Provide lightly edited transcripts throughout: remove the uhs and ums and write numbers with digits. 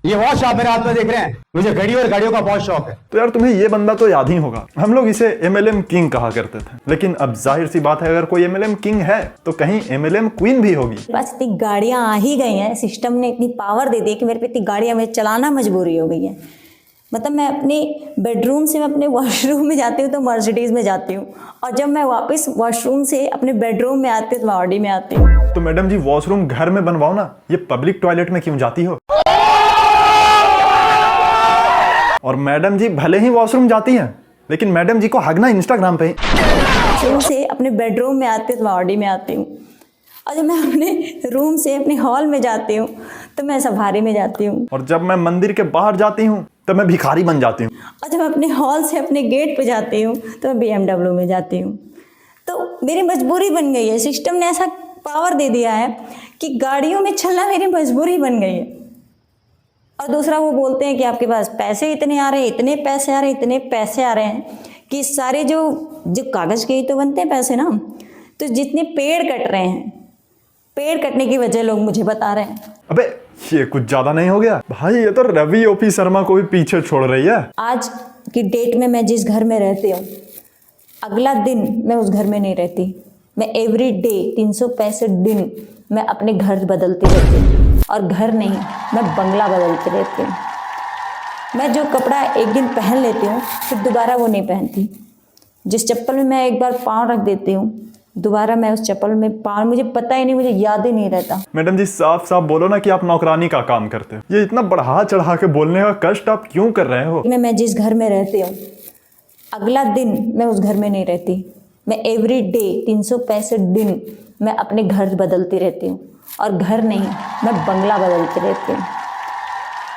ये वॉच आप मेरे हाथ में देख रहे हैं, मुझे घड़ी और घड़ियों का बहुत शौक है। तो यार तुम्हें ये बंदा तो याद ही होगा, हम लोग इसे MLM किंग कहा करते थे। लेकिन अब जाहिर सी बात है, अगर कोई MLM किंग है तो कहीं MLM क्वीन भी होगी। बस इतनी गाड़ियां आ ही गई हैं, सिस्टम ने इतनी पावर दे दी कि मेरे पे इतनी गाड़ियां मुझे चलाना मजबूरी हो गई है। मतलब मैं अपने बेडरूम से मैं अपने वॉशरूम में जाती हूँ तो मर्सिडीज में जाती हूँ, और जब मैं वापस वॉशरूम से अपने बेडरूम में आती हूँ तो ऑडी में आती हूँ। तो मैडम जी वॉशरूम घर में बनवाओ ना, ये पब्लिक टॉयलेट में क्यों जाती हो? और मैडम जी भले ही वॉशरूम जाती हैं, लेकिन मैडम जी को हगना इंस्टाग्राम पे। वॉशरूम से अपने बेडरूम में आती हूँ तो ऑडी में आती हूँ, और जब मैं अपने रूम से अपने हॉल में जाती हूँ तो मैं सफारी में जाती हूँ, और जब मैं मंदिर के बाहर जाती हूँ तो मैं भिखारी बन जाती हूँ, और जब मैं अपने हॉल से अपने गेट पे जाती हूँ तो मैं BMW में जाती हूँ। तो मेरी मजबूरी बन गई है, सिस्टम ने ऐसा पावर दे दिया है कि गाड़ियों में चलना मेरी मजबूरी बन गई है। और दूसरा वो बोलते हैं कि आपके पास पैसे इतने आ रहे हैं, इतने पैसे आ रहे हैं, इतने पैसे आ रहे हैं कि सारे जो कागज़ के ही तो बनते हैं पैसे ना, तो जितने पेड़ कट रहे हैं, पेड़ कटने की वजह लोग मुझे बता रहे हैं। अबे ये कुछ ज्यादा नहीं हो गया भाई? ये तो रवि OP शर्मा को भी पीछे छोड़ रही है। आज की डेट में मैं जिस घर में रहती हूँ, अगला दिन मैं उस घर में नहीं रहती। मैं एवरी डे 365 दिन मैं अपने घर बदलती रहती हूँ, और घर नहीं, मैं बंगला बदलती रहती हूँ। मैं जो कपड़ा एक दिन पहन लेती हूँ फिर दोबारा वो नहीं पहनती। जिस चप्पल में मैं एक बार पाँव रख देती हूँ, दोबारा मैं उस चप्पल में पाँव, मुझे पता ही नहीं, मुझे याद ही नहीं रहता। मैडम जी साफ साफ बोलो ना कि आप नौकरानी का काम करते हो। ये इतना बढ़ा चढ़ा के बोलने का कष्ट आप क्यों कर रहे हो? मैं जिस घर में रहती हूँ, अगला दिन मैं उस घर में नहीं रहती। मैं एवरी डे 365 दिन मैं अपने घर बदलती रहती हूँ, और घर नहीं, मैं बंगला बदलती रहती हूँ।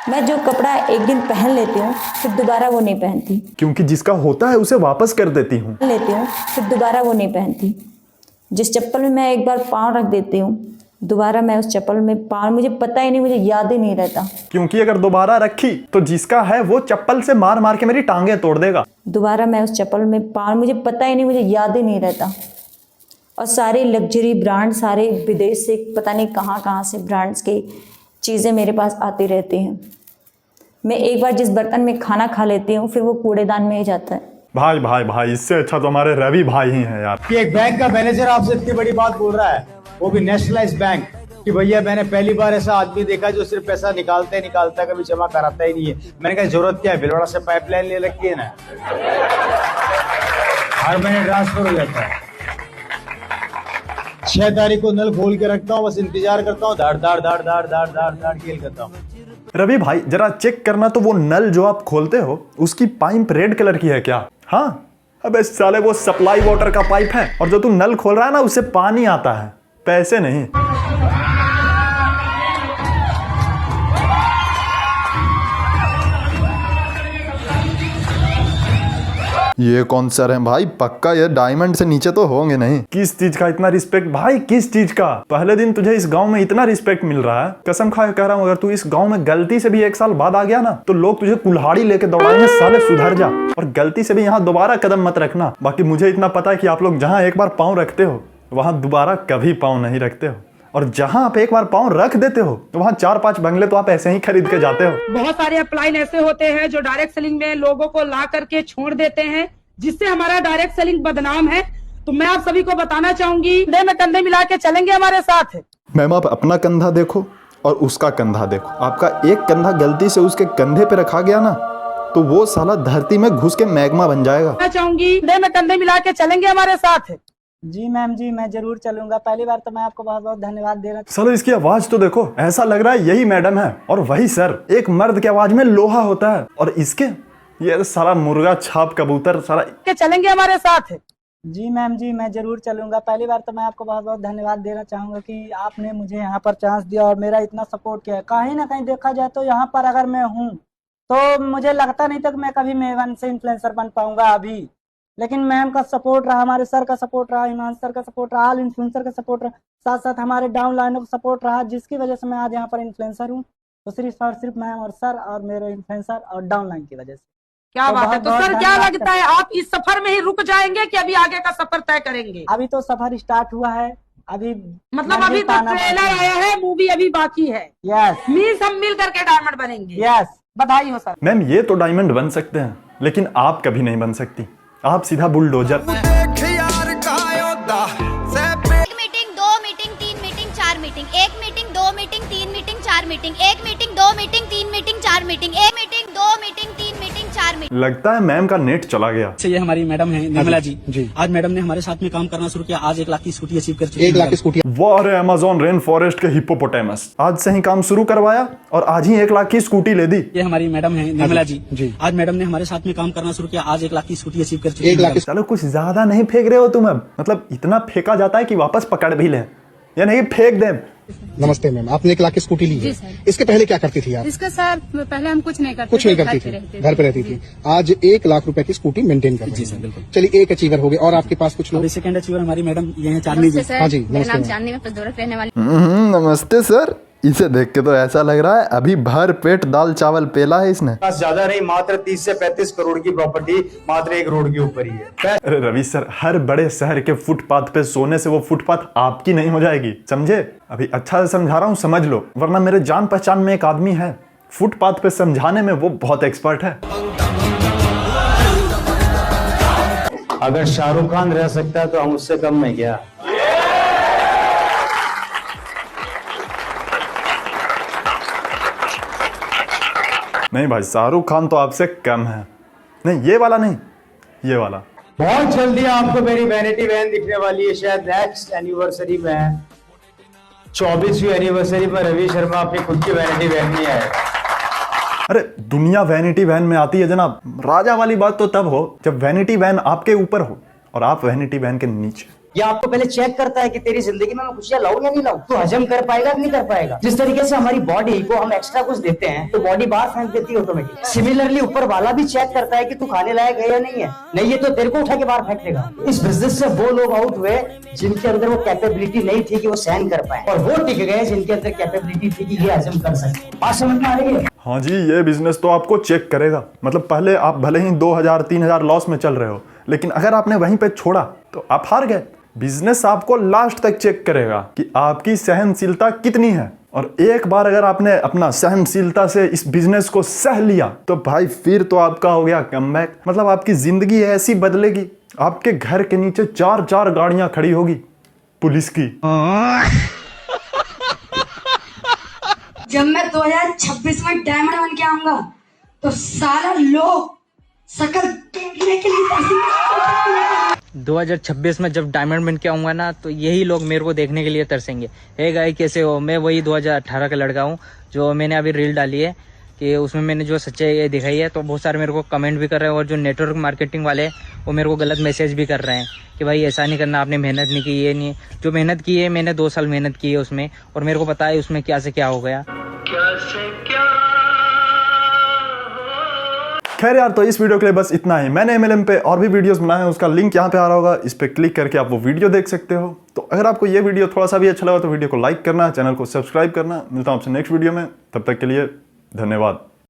मैं जो कपड़ा एक दिन पहन लेती हूँ फिर दोबारा वो नहीं पहनती। क्योंकि जिसका होता है उसे वापस कर देती हूँ। लेती हूँ फिर दोबारा वो नहीं पहनती। जिस चप्पल में मैं एक बार पाँव रख देती हूँ, दोबारा मैं उस चप्पल में पाँव, मुझे पता ही नहीं, मुझे याद ही नहीं रहता। क्योंकि अगर दोबारा रखी तो जिसका है वो चप्पल से मार मार के मेरी टांगे तोड़ देगा। दोबारा मैं उस चप्पल में पाँव, मुझे पता ही नहीं, मुझे याद ही नहीं रहता। और सारे लग्जरी ब्रांड, सारे विदेश से पता नहीं कहाँ कहाँ से ब्रांड्स की चीज़ें मेरे पास आती रहती हैं। मैं एक बार जिस बर्तन में खाना खा लेती हूँ फिर वो कूड़ेदान में ही जाता है। भाई भाई भाई, इससे अच्छा तो हमारे रवि भाई ही हैं यार। कि एक बैंक का मैनेजर आपसे इतनी बड़ी बात बोल रहा है, वो भी नेशनलाइज्ड बैंक, कि भैया मैंने पहली बार ऐसा आदमी देखा जो सिर्फ पैसा निकालता है, कभी जमा कराता ही नहीं है। मैंने कहा जरूरत क्या है, भिलवाड़ा से पाइपलाइन ले रखी है ना, हर महीने ट्रांसफर हो जाता है। 6 तारीख को नल खोल के रखता हूँ, बस इंतजार करता हूँ, धाड़ धाड़ धाड़ धाड़ धाड़ धाड़ धाड़ खेल करता हूँ। रवि भाई जरा चेक करना तो वो नल जो आप खोलते हो उसकी पाइप रेड कलर की है क्या? हाँ, अबे साले वो सप्लाई वाटर का पाइप है, और जो तू नल खोल रहा है ना उससे पानी आता है, पैसे नहीं। ये कौन सर है भाई? पक्का ये डायमंड से नीचे तो होंगे नहीं। किस चीज का इतना रिस्पेक्ट भाई, किस चीज का? पहले दिन तुझे इस गांव में इतना रिस्पेक्ट मिल रहा है, कसम खा के कह रहा हूँ, अगर तू इस गांव में गलती से भी 1 साल बाद आ गया ना तो लोग तुझे कुल्हाड़ी लेके दौड़ाएंगे, साले सुधर जा। और गलती से भी यहाँ दोबारा कदम मत रखना। बाकी मुझे इतना पता है कि आप लोग जहाँ एक बार पाँव रखते हो वहां दोबारा कभी पाँव नहीं रखते हो, और जहां आप एक बार पाँव रख देते हो तो वहां 4-5 बंगले तो आप ऐसे ही खरीद के जाते हो। बहुत सारे अपलाइन ऐसे होते हैं जो डायरेक्ट सेलिंग में लोगों को ला करके छोड़ देते हैं, जिससे हमारा डायरेक्ट सेलिंग बदनाम है। तो मैं आप सभी को बताना चाहूंगी, कंधे में कंधे मिला के चलेंगे हमारे साथ। मैम आप अपना कंधा देखो और उसका कंधा देखो, आपका एक कंधा गलती से उसके कंधे पे रखा गया ना तो वो साला धरती में घुस के मैग्मा बन जाएगा। मैं चाहूंगी कंधे में कंधे मिला के चलेंगे हमारे साथ। जी मैम जी, मैं जरूर चलूंगा। पहली बार तो मैं आपको बहुत बहुत धन्यवाद देना। सालो इसकी आवाज तो देखो, ऐसा लग रहा है यही मैडम है। और वही सर, एक मर्द की आवाज में लोहा होता है, और इसके ये सारा मुर्गा छाप कबूतर सारा के चलेंगे हमारे साथ। जी मैम जी, मैं जरूर चलूंगा। पहली बार तो मैं आपको बहुत बहुत धन्यवाद देना चाहूंगा कि आपने मुझे यहाँ पर चांस दिया और मेरा इतना सपोर्ट किया। कहीं ना कहीं देखा जाए तो यहाँ पर अगर मैं हूँ तो मुझे लगता नहीं था कि मैं कभी मेवन से इन्फ्लुएंसर बन पाऊंगा अभी, लेकिन मैम का सपोर्ट रहा, हमारे सर का सपोर्ट रहा, हिमांशु सर का सपोर्ट रहा, ऑल इन्फ्लुएंसर का सपोर्ट रहा, साथ साथ हमारे डाउन लाइनों का सपोर्ट रहा, जिसकी वजह से मैं आज यहाँ पर इन्फ्लुएंसर हूँ। तो सिर्फ और सिर्फ मैम और सर और मेरे इन्फ्लुएंसर और डाउन लाइन की वजह से। क्या तो बात है। बहुत तो बहुत सर क्या धन्यवाद लगता है, आप इस सफर में ही रुक जाएंगे कि अभी आगे का सफर तय करेंगे? अभी तो सफर स्टार्ट हुआ है, अभी मतलब अभी तो ट्रेलर आया है, मूवी अभी बाकी है। यस मील सब मिल करके डायमंड बनेंगे। यस। बधाई हो सर। मैम ये तो डायमंड बन सकते हैं, लेकिन आप कभी नहीं बन सकती। आप सीधा bulldozer. Meeting, 2 meeting, 3 meeting, 4 meeting, 1 meeting, 2 meeting, 3 meeting, 4 meeting, 1 meeting, 2 meeting, 3 meeting, 4 meeting, 1 meeting, 2 meeting, 3 meeting, 4 meeting. लगता है मैम का नेट चला गया। ये हमारी मैडम है निर्मला जी। आज मैडम ने हमारे साथ में काम करना शुरू किया। आज 1 लाख की स्कूटी अचीव कर चुकी है। 1 लाख की स्कूटी। वाह रे अमेज़न रेन फॉरेस्ट के हिप्पोपोटामस, आज से ही काम शुरू करवाया और आज ही 1 लाख की स्कूटी ले दी। ये हमारी मैडम है निर्मला जी। आज मैडम ने हमारे साथ में काम करना शुरू किया। आज 1 लाख की स्कूटी अचीव कर चुकी है। 1 लाख। चलो कुछ ज्यादा नहीं फेंक रहे हो तुम अब, मतलब इतना फेंका जाता है कि वापस पकड़ भी लें, या नहीं फेंक दें। नमस्ते मैम, आपने 1 लाख की स्कूटी ली है। इसके पहले क्या करती थी आप? इसका सर पहले हम कुछ नहीं करते, कुछ नहीं करती थी, घर पे रहती थी। आज 1 लाख रुपए की स्कूटी मेंटेन कर रही है। चलिए एक अचीवर हो गए, और आपके पास कुछ लोग? सेकंड अचीवर हमारी मैडम ये है चांदनी जी। हाँ जी, नमस्ते मैम। चांदनी में प्रदोरक रहने वाली। नमस्ते सर। इसे देख के तो ऐसा लग रहा है अभी भर पेट दाल चावल पेला है इसने। पास ज्यादा नहीं, मात्र 30 से 35 करोड़ की प्रॉपर्टी मात्र 1 रोड के ऊपर ही है। अरे रवि सर, हर बड़े शहर के फुटपाथ पे सोने से वो फुटपाथ आपकी नहीं हो जाएगी, समझे? अभी अच्छा से समझा रहा हूँ, समझ लो, वरना मेरे जान पहचान में एक आदमी है, फुटपाथ पे समझाने में वो बहुत एक्सपर्ट है। अगर शाहरुख खान रह सकता है तो हम उससे कम है क्या? नहीं भाई, शाहरुख खान तो आपसे कम है। नहीं, ये वाला नहीं, ये वाला। बहुत जल्दी आपको मेरी वैनिटी वैन दिखने वाली है, शायद नेक्स्ट एनिवर्सरी में, 24वीं एनिवर्सरी पर रवि शर्मा अपनी खुद की वैनिटी वैन नहीं आएगा। अरे दुनिया वैनिटी वैन में आती है जनाब। राजा वाली बात तो तब हो जब वैनिटी वैन आपके ऊपर हो और आप वैनिटी वैन के नीचे। ये आपको पहले चेक करता है कि तेरी जिंदगी में मैं खुशियां लाऊं या नहीं लाऊं, तो हजम कर पाएगा कि नहीं कर पाएगा। जिस तरीके से हमारी बॉडी को हम एक्स्ट्रा कुछ देते हैं तो बॉडी बाहर फेंक देती है ऑटोमेटिक। सिमिलरली ऊपर वाला भी चेक करता है कि तू खाने लायक है या नहीं है, नहीं है तो तेरे को उठा के बाहर फेंक देगा। इस बिजनेस से वो लोग आउट हुए जिनके अंदर वो कैपेबिलिटी नहीं थी कि वो सहन कर पाए, और वो टिक गए जिनके अंदर कैपेबिलिटी थी कि ये हजम कर सकते। बात समझ में आ रही है? हाँ जी, ये बिजनेस तो आपको चेक करेगा। मतलब पहले आप भले ही 2000-3000 लॉस में चल रहे हो, लेकिन अगर आपने वहीं पे छोड़ा तो आप हार गए। बिजनेस आपको लास्ट तक चेक करेगा कि आपकी सहनशीलता कितनी है, और एक बार अगर आपने अपना सहनशीलता से इस बिजनेस को सह लिया तो भाई फिर तो आपका हो गया कमबैक। मतलब आपकी जिंदगी ऐसी बदलेगी, आपके घर के नीचे 4-4 गाड़ियां खड़ी होगी पुलिस की। जब मैं 2026 में डायमंड बन के आऊंगा तो सारा लोग शकल देखने के लिए तरसेंगे। 2026 में जब डायमंड बन के आऊंगा ना, तो यही लोग मेरे को देखने के लिए तरसेंगे। हे गाइस, कैसे हो? मैं वही 2018 का लड़का हूँ जो मैंने अभी रील डाली है कि उसमें मैंने जो सच्चाई दिखाई है। तो बहुत सारे मेरे को कमेंट भी कर रहे हैं, और जो नेटवर्क मार्केटिंग वाले हैं वो मेरे को गलत मैसेज भी कर रहे हैं कि भाई ऐसा नहीं करना, आपने मेहनत नहीं की। ये नहीं, जो मेहनत की है मैंने 2 साल मेहनत की है उसमें, और मेरे को पता है उसमें क्या से क्या हो गया। खैर यार, तो इस वीडियो के लिए बस इतना ही। मैंने MLM पे और भी वीडियोस बनाए हैं, उसका लिंक यहाँ पे आ रहा होगा, इस पे क्लिक करके आप वो वीडियो देख सकते हो। तो अगर आपको ये वीडियो थोड़ा सा भी अच्छा लगा तो वीडियो को लाइक करना, चैनल को सब्सक्राइब करना। मिलता हूँ आपसे नेक्स्ट वीडियो में, तब तक के लिए धन्यवाद।